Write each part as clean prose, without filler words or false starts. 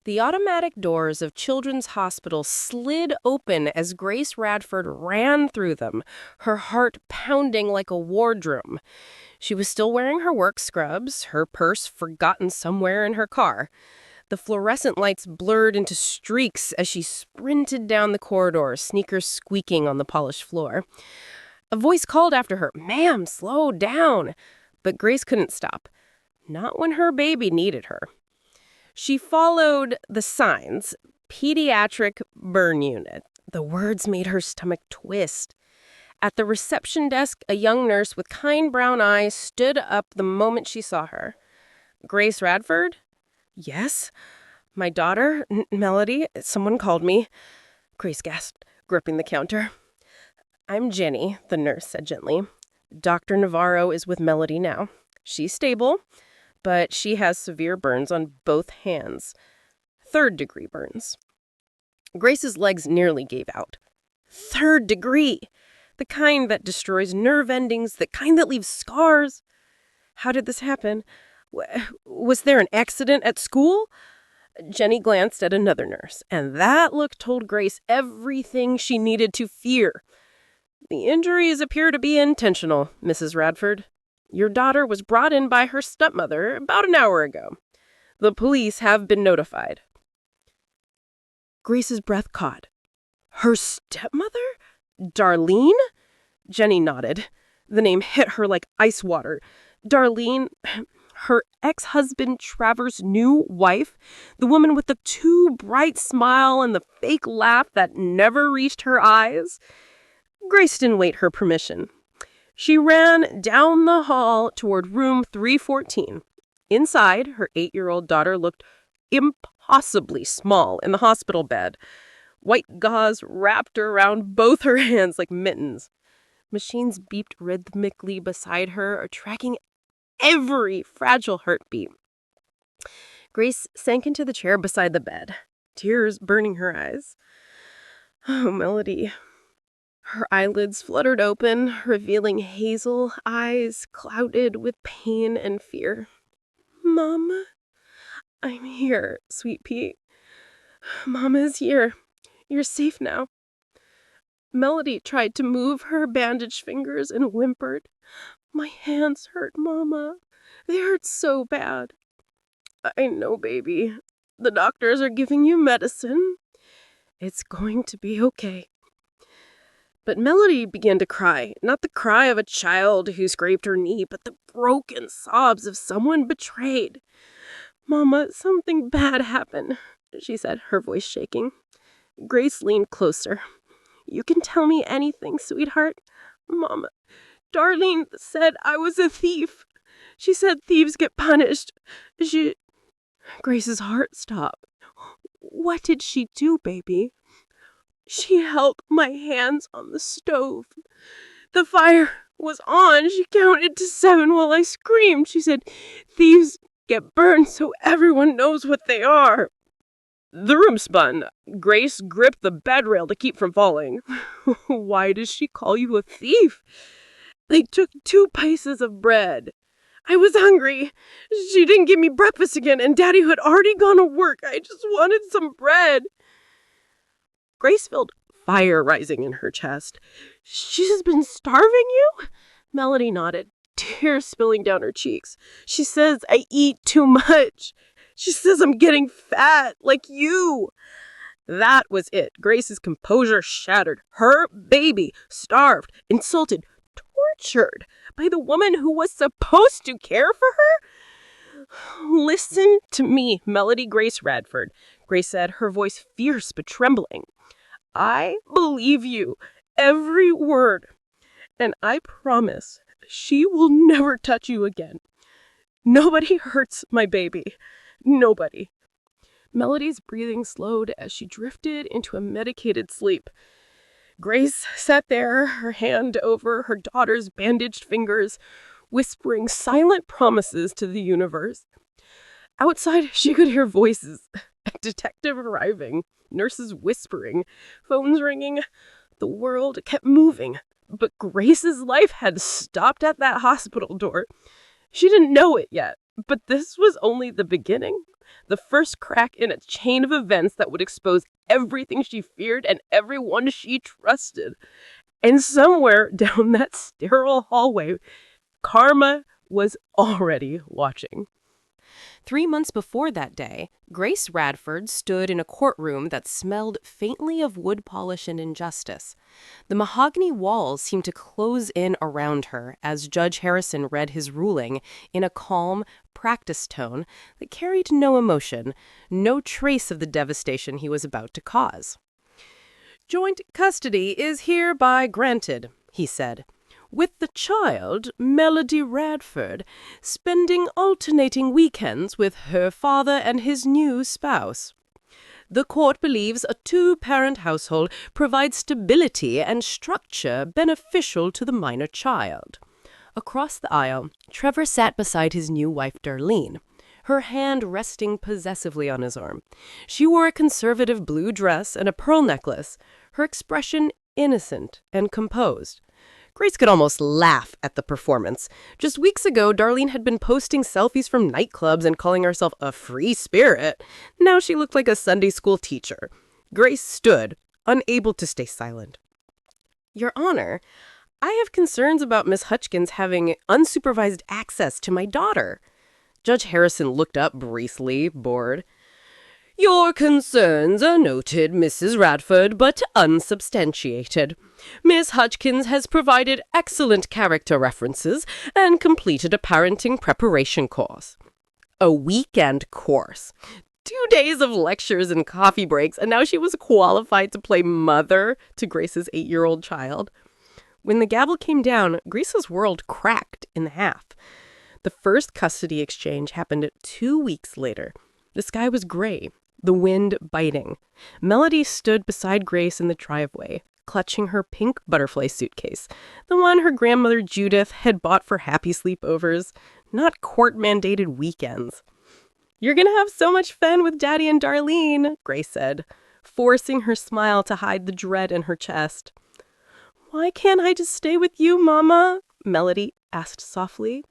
The automatic doors of Children's Hospital slid open as Grace Radford ran through them, her heart pounding like a war drum. She was still wearing her work scrubs, her purse forgotten somewhere in her car. The fluorescent lights blurred into streaks as she sprinted down the corridor, sneakers squeaking on the polished floor. A voice called after her, "Ma'am, slow down." But Grace couldn't stop. Not when her baby needed her. She followed the signs. Pediatric burn unit. The words made her stomach twist. At the reception desk, a young nurse with kind brown eyes stood up the moment she saw her. "Grace Radford?" "Yes." "My daughter, Melody, someone called me." Grace gasped, gripping the counter. "I'm Jenny," the nurse said gently. "Dr. Navarro is with Melody now. She's stable, but she has severe burns on both hands. Third-degree burns." Grace's legs nearly gave out. Third degree! The kind that destroys nerve endings, the kind that leaves scars. How did this happen? Was there an accident at school? Jenny glanced at another nurse, and that look told Grace everything she needed to fear. "The injuries appear to be intentional, Mrs. Radford. Your daughter was brought in by her stepmother about an hour ago. The police have been notified." Grace's breath caught. Her stepmother? Darlene? Jenny nodded. The name hit her like ice water. Darlene, her ex-husband Traver's new wife, the woman with the too bright smile and the fake laugh that never reached her eyes. Grace didn't wait her permission. She ran down the hall toward room 314. Inside, her 8-year-old daughter looked impossibly small in the hospital bed. White gauze wrapped around both her hands like mittens. Machines beeped rhythmically beside her, tracking every fragile heartbeat. Grace sank into the chair beside the bed, tears burning her eyes. Oh, Melody. Her eyelids fluttered open, revealing hazel eyes clouded with pain and fear. "Mama, I'm here, sweet Pete. Mama's here. You're safe now." Melody tried to move her bandaged fingers and whimpered, "My hands hurt, Mama. They hurt so bad." "I know, baby. The doctors are giving you medicine. It's going to be okay." But Melody began to cry, not the cry of a child who scraped her knee, but the broken sobs of someone betrayed. "Mama, something bad happened," she said, her voice shaking. Grace leaned closer. "You can tell me anything, sweetheart. Mama, Darlene said I was a thief. She said thieves get punished. Grace's heart stopped. "What did she do, baby?" "She held my hands on the stove. The fire was on. She counted to 7 while I screamed. She said thieves get burned so everyone knows what they are." The room spun. Grace gripped the bed rail to keep from falling. "Why does she call you a thief?" "They took 2 pieces of bread. I was hungry. She didn't give me breakfast again, and Daddy had already gone to work. I just wanted some bread." Grace felt fire rising in her chest. "She's been starving you?" Melody nodded, tears spilling down her cheeks. "She says I eat too much. She says I'm getting fat, like you." That was it. Grace's composure shattered. Her baby, starved, insulted, tortured by the woman who was supposed to care for her? "Listen to me, Melody Grace Radford," Grace said, her voice fierce but trembling. "I believe you, every word, and I promise she will never touch you again. Nobody hurts my baby. Nobody." Melody's breathing slowed as she drifted into a medicated sleep. Grace sat there, her hand over her daughter's bandaged fingers, whispering silent promises to the universe. Outside, she could hear voices. A detective arriving, nurses whispering, phones ringing. The world kept moving, but Grace's life had stopped at that hospital door. She didn't know it yet, But this was only the beginning. The first crack in a chain of events that would expose everything she feared and everyone she trusted. And somewhere down that sterile hallway, Karma was already watching. 3 months before that day, Grace Radford stood in a courtroom that smelled faintly of wood polish and injustice. The mahogany walls seemed to close in around her as Judge Harrison read his ruling in a calm, practiced tone that carried no emotion, no trace of the devastation he was about to cause. "Joint custody is hereby granted," he said, "with the child, Melody Radford, spending alternating weekends with her father and his new spouse. The court believes a two-parent household provides stability and structure beneficial to the minor child." Across the aisle, Trevor sat beside his new wife, Darlene, her hand resting possessively on his arm. She wore a conservative blue dress and a pearl necklace, her expression innocent and composed. Grace could almost laugh at the performance. Just weeks ago, Darlene had been posting selfies from nightclubs and calling herself a free spirit. Now she looked like a Sunday school teacher. Grace stood, unable to stay silent. "Your Honor, I have concerns about Miss Hutchkins having unsupervised access to my daughter." Judge Harrison looked up briefly, bored. "Your concerns are noted, Mrs. Radford, but unsubstantiated. Miss Hutchkins has provided excellent character references and completed a parenting preparation course." A weekend course. 2 days of lectures and coffee breaks, and now she was qualified to play mother to Grace's 8-year-old child. When the gavel came down, Grace's world cracked in half. The first custody exchange happened 2 weeks later. The sky was gray, the wind biting. Melody stood beside Grace in the driveway, clutching her pink butterfly suitcase, the one her grandmother Judith had bought for happy sleepovers, not court-mandated weekends. "You're gonna have so much fun with Daddy and Darlene," Grace said, forcing her smile to hide the dread in her chest. "Why can't I just stay with you, Mama?" Melody asked softly.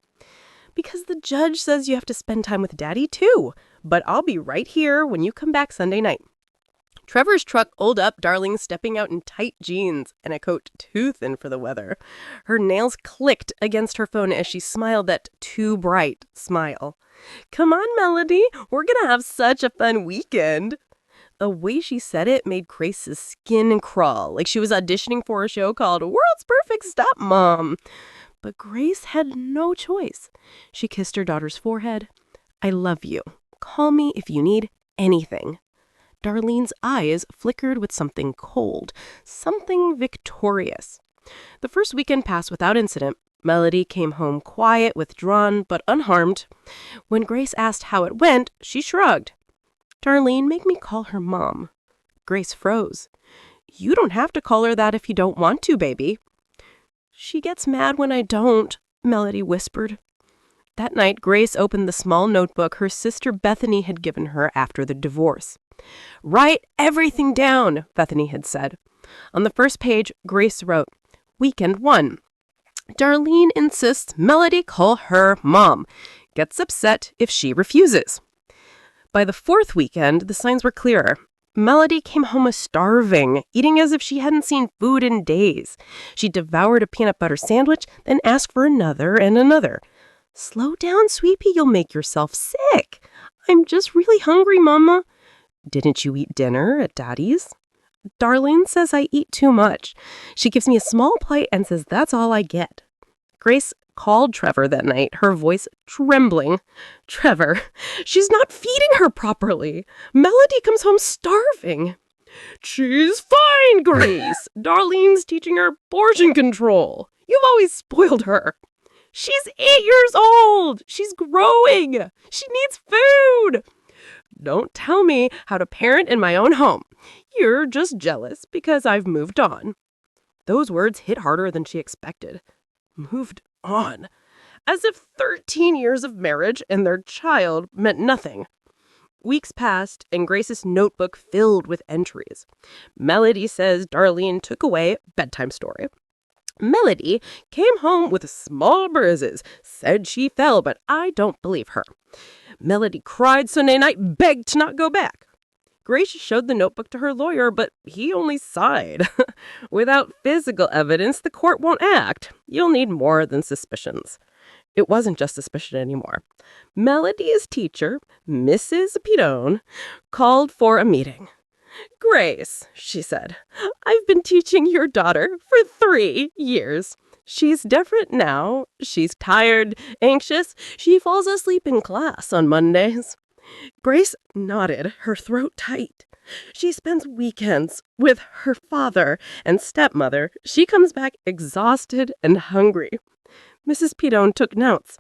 "Because the judge says you have to spend time with Daddy, too. But I'll be right here when you come back Sunday night." Trevor's truck pulled up, Darling stepping out in tight jeans and a coat too thin for the weather. Her nails clicked against her phone as she smiled that too bright smile. "Come on, Melody. We're going to have such a fun weekend." The way she said it made Grace's skin crawl, like she was auditioning for a show called World's Perfect Stepmom. But Grace had no choice. She kissed her daughter's forehead. "I love you. Call me if you need anything." Darlene's eyes flickered with something cold, something victorious. The first weekend passed without incident. Melody came home quiet, withdrawn, but unharmed. When Grace asked how it went, she shrugged. "Darlene, make me call her Mom." Grace froze. "You don't have to call her that if you don't want to, baby." "She gets mad when I don't," Melody whispered. That night, Grace opened the small notebook her sister Bethany had given her after the divorce. "Write everything down," Bethany had said. On the first page, Grace wrote, "Weekend 1. Darlene insists Melody call her Mom. Gets upset if she refuses." By the 4th weekend, the signs were clearer. Melody came home starving, eating as if she hadn't seen food in days. She devoured a peanut butter sandwich, then asked for another and another. "Slow down, sweetie, you'll make yourself sick." "I'm just really hungry, Mama." "Didn't you eat dinner at Daddy's?" "Darlene says I eat too much. She gives me a small plate and says that's all I get." Grace called Trevor that night, her voice trembling. "Trevor, she's not feeding her properly. Melody comes home starving." "She's fine, Grace. Darlene's teaching her portion control. You've always spoiled her." "She's 8 years old. She's growing. She needs food." "Don't tell me how to parent in my own home. You're just jealous because I've moved on." Those words hit harder than she expected. Moved on. As if 13 years of marriage and their child meant nothing. Weeks passed, and Grace's notebook filled with entries. Melody says Darlene took away bedtime story. Melody came home with small bruises, said she fell, but I don't believe her. Melody cried Sunday night, begged to not go back. Grace showed the notebook to her lawyer, but he only sighed. Without physical evidence, the court won't act. You'll need more than suspicions. It wasn't just suspicion anymore. Melody's teacher, Mrs. Pidone, called for a meeting. "Grace," she said, "I've been teaching your daughter for 3 years. She's different now. She's tired, anxious. She falls asleep in class on Mondays." Grace nodded, her throat tight. "She spends weekends with her father and stepmother. She comes back exhausted and hungry." Mrs. Pidone took notes.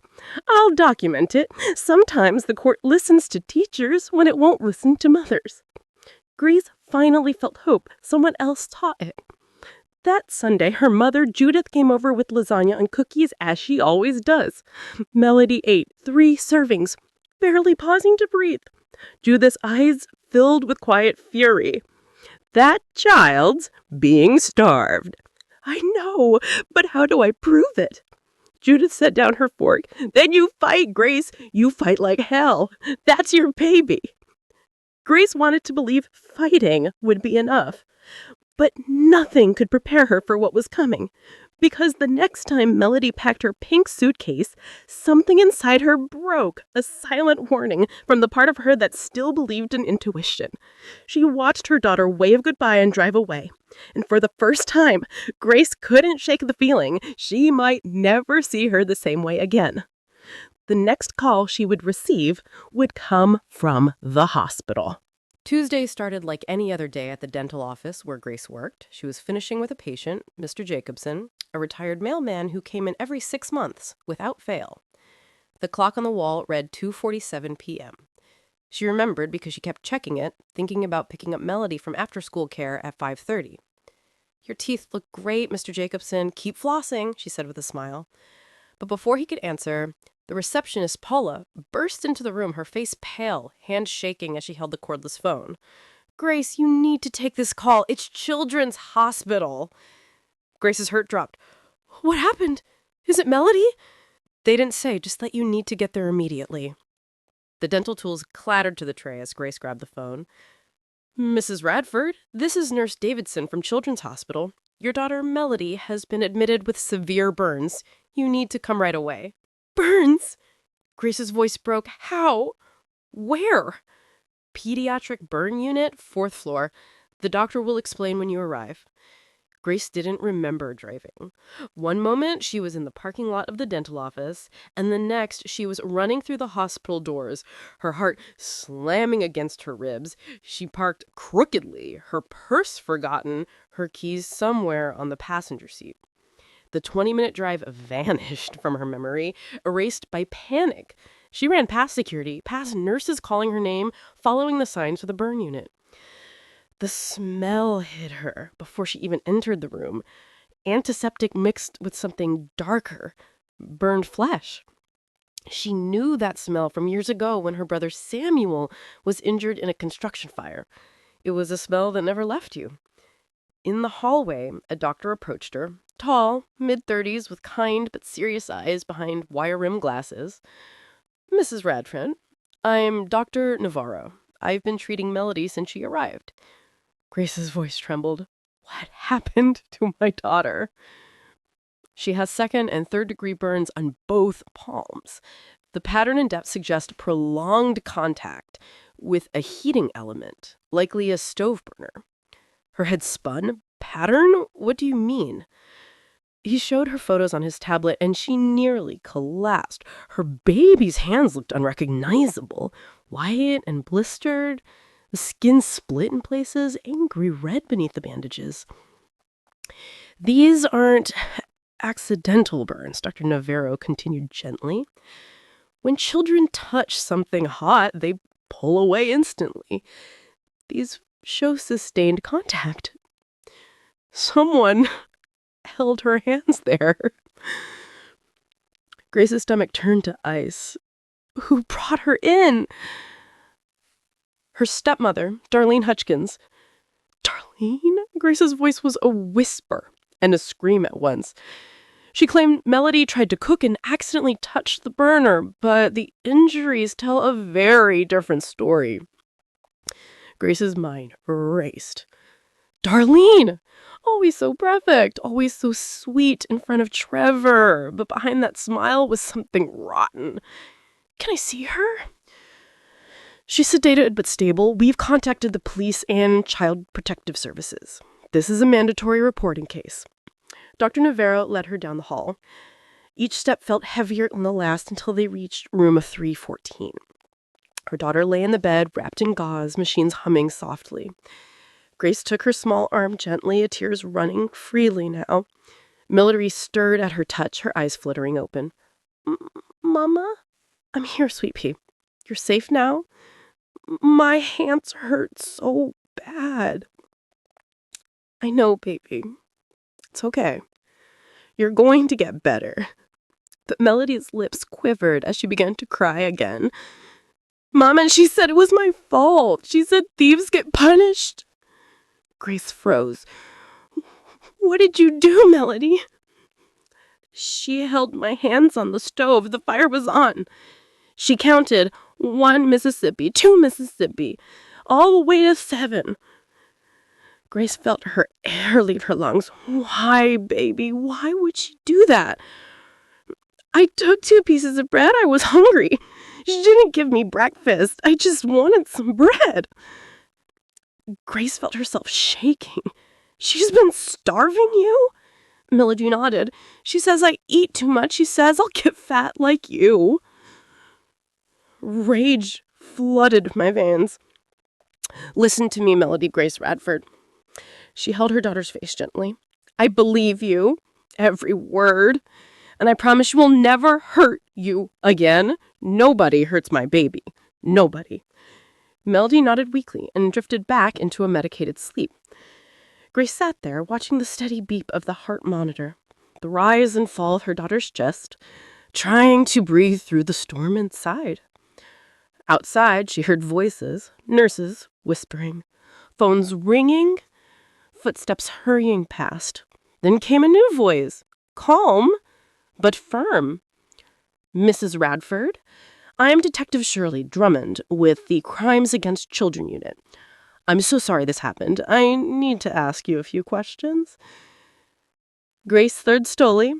"I'll document it. Sometimes the court listens to teachers when it won't listen to mothers." Grace finally felt hope. Someone else taught it. That Sunday, her mother, Judith, came over with lasagna and cookies, as she always does. Melody ate 3 servings, barely pausing to breathe. Judith's eyes filled with quiet fury. "That child's being starved." "I know, but how do I prove it?" Judith set down her fork. "Then you fight, Grace. You fight like hell. That's your baby." Grace wanted to believe fighting would be enough. But nothing could prepare her for what was coming. Because the next time Melody packed her pink suitcase, something inside her broke, a silent warning from the part of her that still believed in intuition. She watched her daughter wave goodbye and drive away. And for the first time, Grace couldn't shake the feeling she might never see her the same way again. The next call she would receive would come from the hospital. Tuesday started like any other day at the dental office where Grace worked. She was finishing with a patient, Mr. Jacobson, a retired mailman who came in every 6 months, without fail. The clock on the wall read 2:47 p.m. She remembered because she kept checking it, thinking about picking up Melody from after-school care at 5:30. "Your teeth look great, Mr. Jacobson. Keep flossing," she said with a smile. But before he could answer, the receptionist, Paula, burst into the room, her face pale, hands shaking as she held the cordless phone. "Grace, you need to take this call. It's Children's Hospital." Grace's heart dropped. "What happened? Is it Melody?" "They didn't say, just that you need to get there immediately." The dental tools clattered to the tray as Grace grabbed the phone. "Mrs. Radford, this is Nurse Davidson from Children's Hospital. Your daughter Melody has been admitted with severe burns. You need to come right away." "Burns?" Grace's voice broke. "How? Where?" "Pediatric burn unit, 4th floor. The doctor will explain when you arrive." Grace didn't remember driving. One moment, she was in the parking lot of the dental office, and the next, she was running through the hospital doors, her heart slamming against her ribs. She parked crookedly, her purse forgotten, her keys somewhere on the passenger seat. The 20-minute drive vanished from her memory, erased by panic. She ran past security, past nurses calling her name, following the signs for the burn unit. The smell hit her before she even entered the room. Antiseptic mixed with something darker. Burned flesh. She knew that smell from years ago when her brother Samuel was injured in a construction fire. It was a smell that never left you. In the hallway, a doctor approached her, tall, mid-30s, with kind but serious eyes behind wire-rimmed glasses. "Mrs. Radford, I'm Dr. Navarro. I've been treating Melody since she arrived." Grace's voice trembled. "What happened to my daughter?" "She has 2nd and 3rd-degree burns on both palms. The pattern and depth suggest prolonged contact with a heating element, likely a stove burner." Her head spun. "Pattern? What do you mean?" He showed her photos on his tablet, and she nearly collapsed. Her baby's hands looked unrecognizable, white and blistered, the skin split in places, angry red beneath the bandages. "These aren't accidental burns," Dr. Navarro continued gently. "When children touch something hot, they pull away instantly. These show sustained contact. Someone held her hands there." Grace's stomach turned to ice. "Who brought her in?" "Her stepmother, Darlene Hutchins." "Darlene?" Grace's voice was a whisper. and a scream at once. She claimed Melody tried to cook and accidentally touched the burner, but the injuries tell a very different story. Grace's mind raced. Darlene! Always so perfect, always so sweet in front of Trevor, but behind that smile was something rotten. Can I see her? She's sedated but stable. We've contacted the police and Child Protective Services. This is a mandatory reporting case. Dr. Navarro led her down the hall. Each step felt heavier than the last until they reached room 314. Her daughter lay in the bed, wrapped in gauze, machines humming softly. Grace took her small arm gently, tears running freely now. Melody stirred at her touch, her eyes fluttering open. Mama? I'm here, sweet pea. You're safe now? My hands hurt so bad. I know, baby. It's okay. You're going to get better. But Melody's lips quivered as she began to cry again. Mama, she said it was my fault. She said thieves get punished. Grace froze. What did you do, Melody? She held my hands on the stove. The fire was on. She counted 1 Mississippi, 2 Mississippi, all the way to 7. Grace felt her air leave her lungs. Why, baby? Why would she do that? I took 2 pieces of bread. I was hungry. She didn't give me breakfast. I just wanted some bread. Grace felt herself shaking. She's been starving you? Melody nodded. She says I eat too much. She says I'll get fat like you. Rage flooded my veins. Listen to me, Melody Grace Radford. She held her daughter's face gently. I believe you, every word, and I promise you will never hurt you again. Nobody hurts my baby. Nobody. Melody nodded weakly and drifted back into a medicated sleep. Grace sat there, watching the steady beep of the heart monitor, the rise and fall of her daughter's chest, trying to breathe through the storm inside. Outside, she heard voices, nurses whispering, phones ringing, footsteps hurrying past. Then came a new voice, calm but firm. Mrs. Radford, I am Detective Shirley Drummond with the Crimes Against Children Unit. I'm so sorry this happened. I need to ask you a few questions. Grace stirred slowly,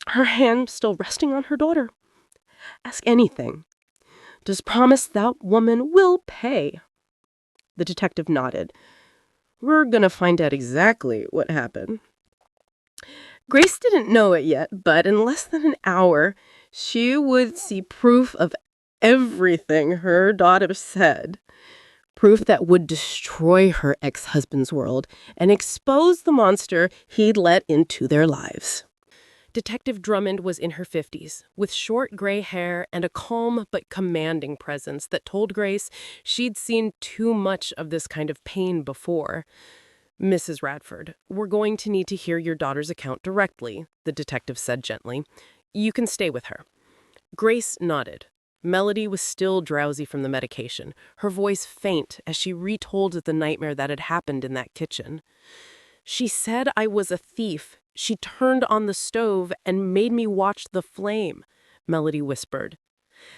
her hand still resting on her daughter. Ask anything. Just promise that woman will pay. The detective nodded. We're gonna find out exactly what happened. Grace didn't know it yet, but in less than an hour, she would see proof of everything her daughter said. Proof that would destroy her ex-husband's world and expose the monster he'd let into their lives. Detective Drummond was in her 50s, with short gray hair and a calm but commanding presence that told Grace she'd seen too much of this kind of pain before. Mrs. Radford, we're going to need to hear your daughter's account directly, the detective said gently. You can stay with her. Grace nodded. Melody was still drowsy from the medication, her voice faint as she retold the nightmare that had happened in that kitchen. She said I was a thief. She turned on the stove and made me watch the flame, Melody whispered.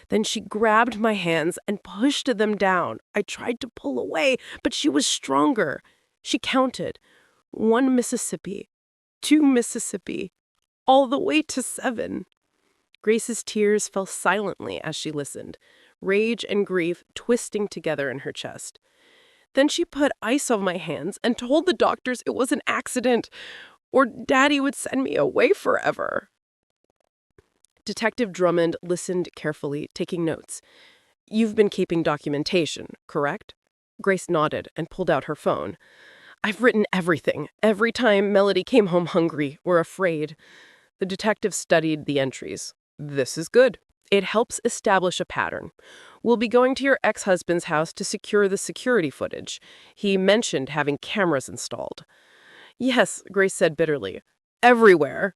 Then she grabbed my hands and pushed them down. I tried to pull away, but she was stronger. She counted. 1 Mississippi, 2 Mississippi, all the way to 7. Grace's tears fell silently as she listened, rage and grief twisting together in her chest. Then she put ice on my hands and told the doctors it was an accident, or Daddy would send me away forever. Detective Drummond listened carefully, taking notes. You've been keeping documentation, correct? Grace nodded and pulled out her phone. I've written everything. Every time Melody came home hungry or afraid. The detective studied the entries. This is good. It helps establish a pattern. We'll be going to your ex-husband's house to secure the security footage. He mentioned having cameras installed. Yes, Grace said bitterly. Everywhere.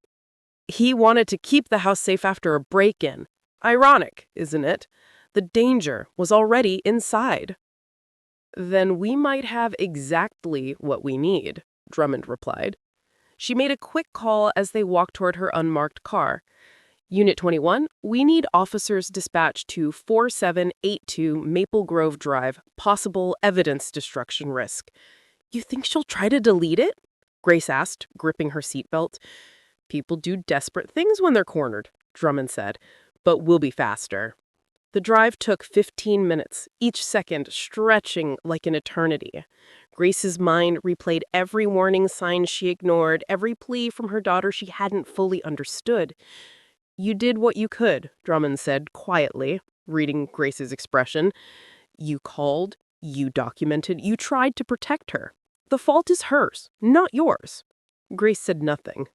He wanted to keep the house safe after a break-in. Ironic, isn't it? The danger was already inside. Then we might have exactly what we need, Drummond replied. She made a quick call as they walked toward her unmarked car. Unit 21, we need officers dispatched to 4782 Maple Grove Drive, possible evidence destruction risk. You think she'll try to delete it? Grace asked, gripping her seatbelt. People do desperate things when they're cornered, Drummond said, but we'll be faster. The drive took 15 minutes, each second stretching like an eternity. Grace's mind replayed every warning sign she ignored, every plea from her daughter she hadn't fully understood. You did what you could, Drummond said quietly, reading Grace's expression. You called, you documented, you tried to protect her. The fault is hers, not yours. Grace said nothing.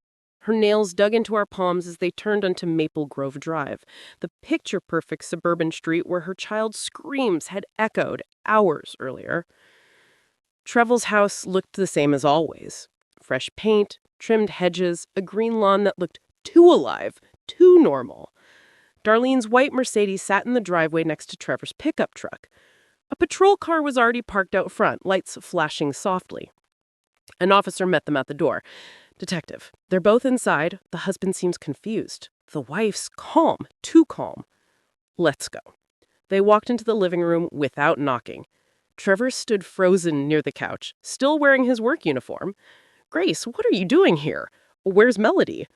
Her nails dug into her palms as they turned onto Maple Grove Drive, the picture-perfect suburban street where her child's screams had echoed hours earlier. Trevel's house looked the same as always. Fresh paint, trimmed hedges, a green lawn that looked too alive, too normal. Darlene's white Mercedes sat in the driveway next to Trevor's pickup truck. A patrol car was already parked out front, lights flashing softly. An officer met them at the door. Detective, they're both inside. The husband seems confused. The wife's calm, too calm. Let's go. They walked into the living room without knocking. Trevor stood frozen near the couch, still wearing his work uniform. Grace, what are you doing here? Where's Melody?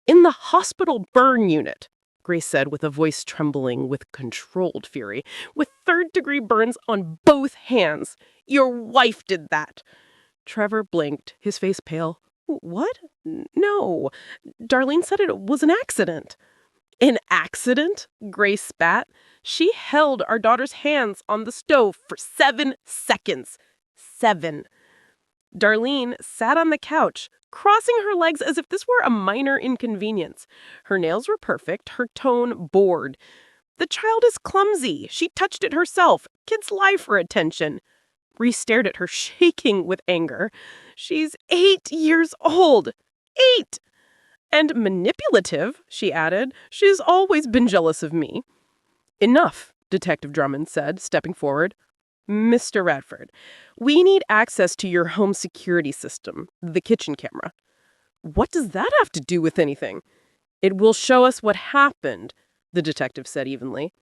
In the hospital burn unit, Grace said with a voice trembling with controlled fury, with third-degree burns on both hands. Your wife did that. Trevor blinked, his face pale. What? No. Darlene said it was an accident. An accident? Grace spat. She held our daughter's hands on the stove for 7 seconds. 7. Darlene sat on the couch, crossing her legs as if this were a minor inconvenience. Her nails were perfect, her tone bored. The child is clumsy. She touched it herself. Kids lie for attention. Reese stared at her, shaking with anger. She's 8 years old. 8! And manipulative, she added. She's always been jealous of me. Enough, Detective Drummond said, stepping forward. Mr. Radford, we need access to your home security system, the kitchen camera. What does that have to do with anything? It will show us what happened, the detective said evenly.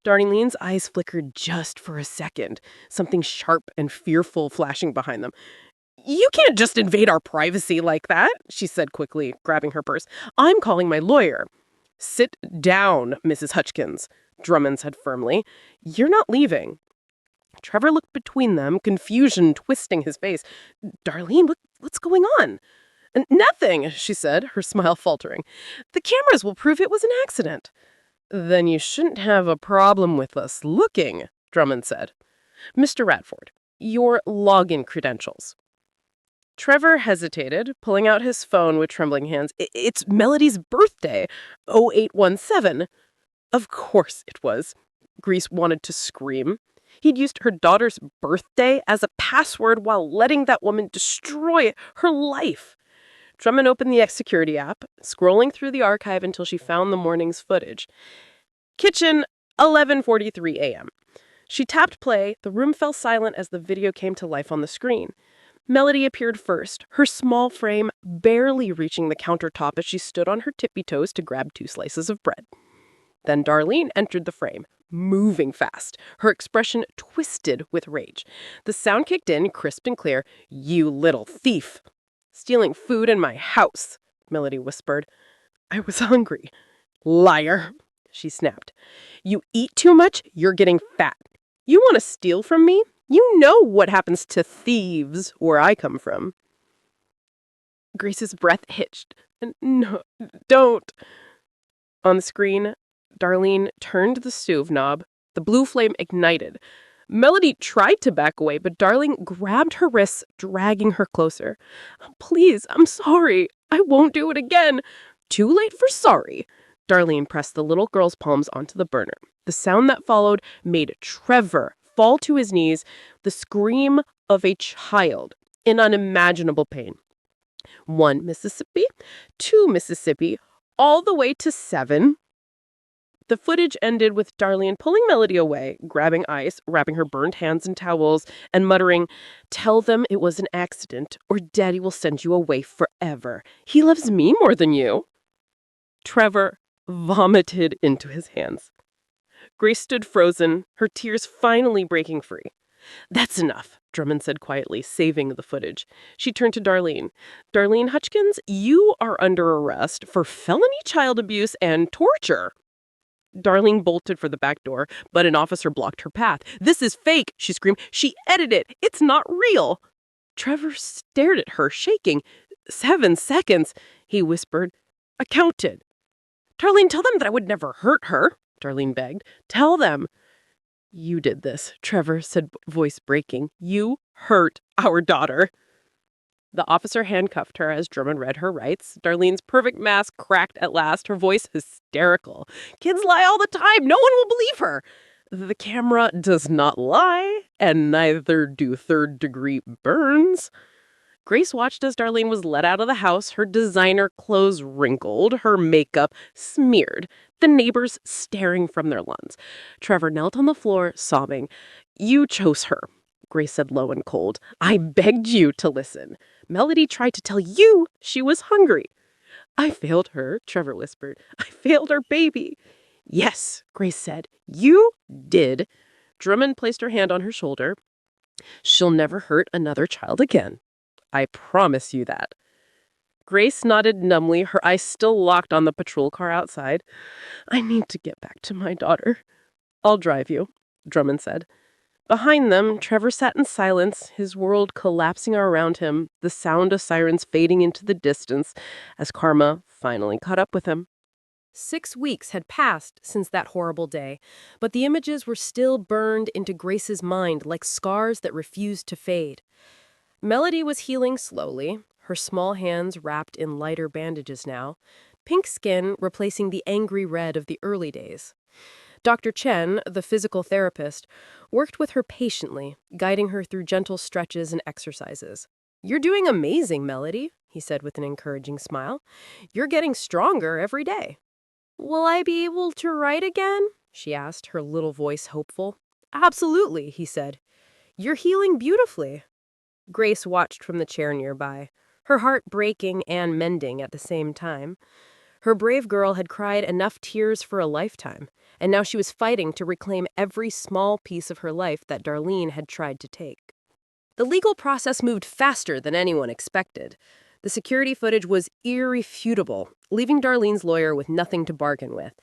Darlene's eyes flickered just for a second, something sharp and fearful flashing behind them. You can't just invade our privacy like that, she said quickly, grabbing her purse. I'm calling my lawyer. Sit down, Mrs. Hutchkins, Drummond said firmly. You're not leaving. Trevor looked between them, confusion twisting his face. Darlene, what's going on? Nothing, she said, her smile faltering. The cameras will prove it was an accident. Then you shouldn't have a problem with us looking, Drummond said. Mr. Radford, your login credentials. Trevor hesitated, pulling out his phone with trembling hands. It's Melody's birthday, 0817. Of course it was. Grace wanted to scream. He'd used her daughter's birthday as a password while letting that woman destroy her life. Drummond opened the security app, scrolling through the archive until she found the morning's footage. Kitchen, 11:43 a.m. She tapped play. The room fell silent as the video came to life on the screen. Melody appeared first, her small frame barely reaching the countertop as she stood on her tippy toes to grab 2 slices of bread. Then Darlene entered the frame, moving fast, her expression twisted with rage. The sound kicked in, crisp and clear. You little thief! Stealing food in my house, Melody whispered. I was hungry. Liar, she snapped. You eat too much, you're getting fat. You want to steal from me? You know what happens to thieves where I come from. Grace's breath hitched. No, don't. On the screen, Darlene turned the stove knob. The blue flame ignited. Melody tried to back away, but Darlene grabbed her wrists, dragging her closer. Please, I'm sorry. I won't do it again. Too late for sorry. Darlene pressed the little girl's palms onto the burner. The sound that followed made Trevor fall to his knees, the scream of a child in unimaginable pain. 1 Mississippi, 2 Mississippi, all the way to 7. The footage ended with Darlene pulling Melody away, grabbing ice, wrapping her burned hands in towels, and muttering, "Tell them it was an accident, or Daddy will send you away forever. He loves me more than you." Trevor vomited into his hands. Grace stood frozen, her tears finally breaking free. "That's enough," Drummond said quietly, saving the footage. She turned to Darlene. "Darlene Hutchkins, you are under arrest for felony child abuse and torture." Darlene bolted for the back door, but an officer blocked her path. "This is fake," she screamed. "She edited it. It's not real." Trevor stared at her, shaking. "7 seconds," he whispered. "I counted." "Darlene, tell them that I would never hurt her," Darlene begged. "Tell them." "You did this," Trevor said, voice breaking. "You hurt our daughter." The officer handcuffed her as Drummond read her rights. Darlene's perfect mask cracked at last, her voice hysterical. "Kids lie all the time. No one will believe her." "The camera does not lie, and neither do third-degree burns." Grace watched as Darlene was led out of the house, her designer clothes wrinkled, her makeup smeared, the neighbors staring from their lawns. Trevor knelt on the floor, sobbing. "You chose her," Grace said low and cold. "I begged you to listen. Melody tried to tell you she was hungry." "I failed her," Trevor whispered. "I failed our baby." "Yes," Grace said. "You did." Drummond placed her hand on her shoulder. "She'll never hurt another child again. I promise you that." Grace nodded numbly, her eyes still locked on the patrol car outside. "I need to get back to my daughter." "I'll drive you," Drummond said. Behind them, Trevor sat in silence, his world collapsing around him, the sound of sirens fading into the distance as karma finally caught up with him. 6 weeks had passed since that horrible day, but the images were still burned into Grace's mind like scars that refused to fade. Melody was healing slowly, her small hands wrapped in lighter bandages now, pink skin replacing the angry red of the early days. Dr. Chen, the physical therapist, worked with her patiently, guiding her through gentle stretches and exercises. "You're doing amazing, Melody," he said with an encouraging smile. "You're getting stronger every day." "Will I be able to write again?" she asked, her little voice hopeful. "Absolutely," he said. "You're healing beautifully." Grace watched from the chair nearby, her heart breaking and mending at the same time. Her brave girl had cried enough tears for a lifetime, and now she was fighting to reclaim every small piece of her life that Darlene had tried to take. The legal process moved faster than anyone expected. The security footage was irrefutable, leaving Darlene's lawyer with nothing to bargain with.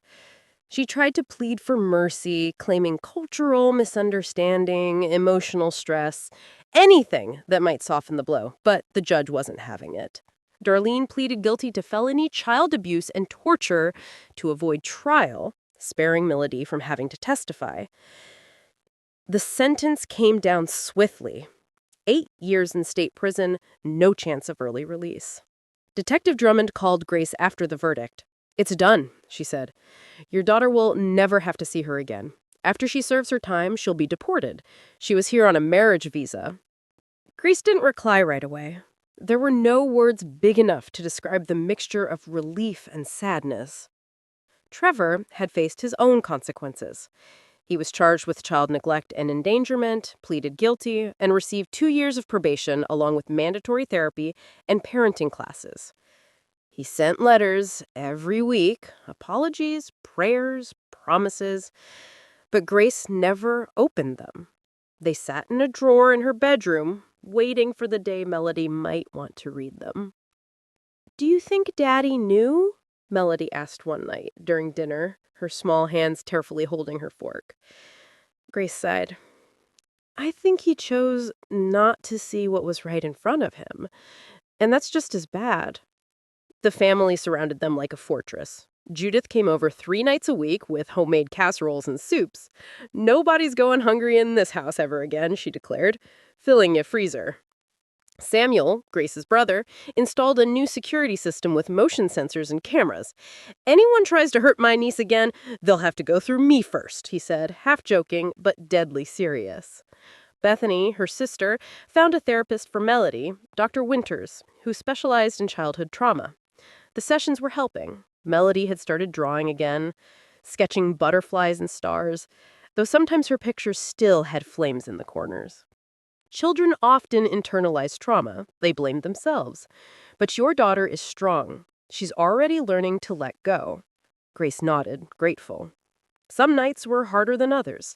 She tried to plead for mercy, claiming cultural misunderstanding, emotional stress, anything that might soften the blow, but the judge wasn't having it. Darlene pleaded guilty to felony child abuse and torture to avoid trial, sparing Melody from having to testify. The sentence came down swiftly. 8 years in state prison, no chance of early release. Detective Drummond called Grace after the verdict. "It's done," she said. "Your daughter will never have to see her again. After she serves her time, she'll be deported. She was here on a marriage visa." Grace didn't reply right away. There were no words big enough to describe the mixture of relief and sadness. Trevor had faced his own consequences. He was charged with child neglect and endangerment, pleaded guilty, and received 2 years of probation along with mandatory therapy and parenting classes. He sent letters every week, apologies, prayers, promises, but Grace never opened them. They sat in a drawer in her bedroom, waiting for the day Melody might want to read them. "Do you think Daddy knew?" Melody asked one night during dinner, her small hands tearfully holding her fork. Grace sighed. "I think he chose not to see what was right in front of him, and that's just as bad." The family surrounded them like a fortress. Judith came over 3 nights a week with homemade casseroles and soups. "Nobody's going hungry in this house ever again," she declared, filling a freezer. Samuel, Grace's brother, installed a new security system with motion sensors and cameras. "Anyone tries to hurt my niece again, they'll have to go through me first," he said, half joking but deadly serious. Bethany, her sister, found a therapist for Melody, Dr. Winters, who specialized in childhood trauma. The sessions were helping. Melody had started drawing again. sketching butterflies and stars, though sometimes her pictures still had flames in the corners. Children often internalize trauma. They blame themselves. But your daughter is strong. She's already learning to let go. Grace nodded, grateful. Some nights were harder than others.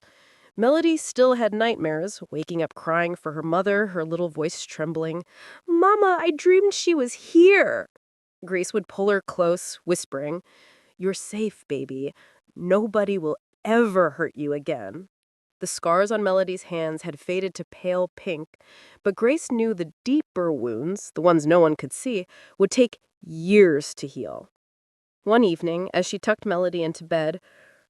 Melody still had nightmares, waking up crying for her mother, her little voice trembling. "Mama, I dreamed she was here." Grace would pull her close, whispering, "You're safe, baby. Nobody will ever hurt you again." The scars on Melody's hands had faded to pale pink, but Grace knew the deeper wounds, the ones no one could see, would take years to heal. One evening, as she tucked Melody into bed,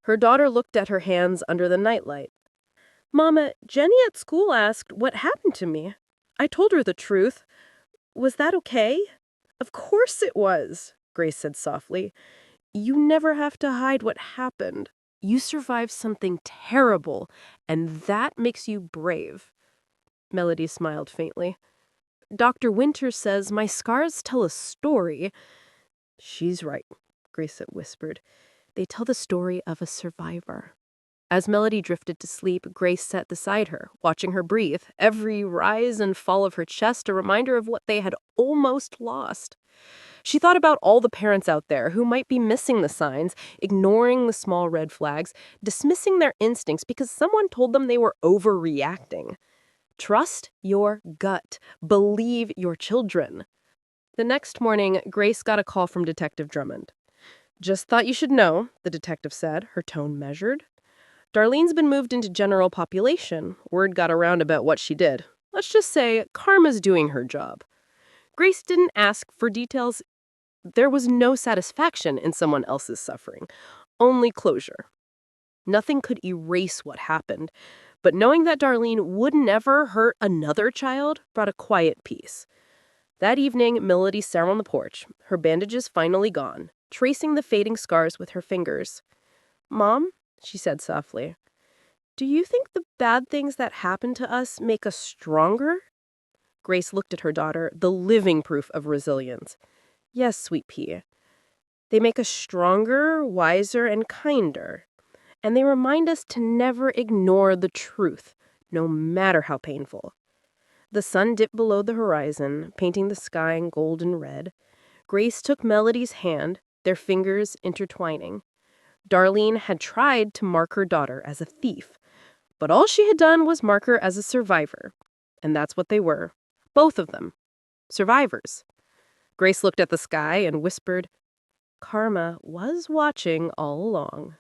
her daughter looked at her hands under the nightlight. "Mama, Jenny at school asked what happened to me. I told her the truth. Was that okay?" "Of course it was," Grace said softly. "You never have to hide what happened. You survived something terrible, and that makes you brave." Melody smiled faintly. "Dr. Winter says my scars tell a story." "She's right," Grace whispered. "They tell the story of a survivor." As Melody drifted to sleep, Grace sat beside her, watching her breathe, every rise and fall of her chest a reminder of what they had almost lost. She thought about all the parents out there who might be missing the signs, ignoring the small red flags, dismissing their instincts because someone told them they were overreacting. Trust your gut. Believe your children. The next morning, Grace got a call from Detective Drummond. "Just thought you should know," the detective said, her tone measured. "Darlene's been moved into general population. Word got around about what she did. Let's just say karma's doing her job." Grace didn't ask for details. There was no satisfaction in someone else's suffering, only closure. Nothing could erase what happened, but knowing that Darlene would never hurt another child brought a quiet peace. That evening, Melody sat on the porch, her bandages finally gone, tracing the fading scars with her fingers. "Mom," she said softly, "do you think the bad things that happen to us make us stronger?" Grace looked at her daughter, the living proof of resilience. "Yes, sweet pea. They make us stronger, wiser, and kinder. And they remind us to never ignore the truth, no matter how painful." The sun dipped below the horizon, painting the sky in golden red. Grace took Melody's hand, their fingers intertwining. Darlene had tried to mark her daughter as a thief, but all she had done was mark her as a survivor. And that's what they were. Both of them. Survivors. Grace looked at the sky and whispered, "Karma was watching all along."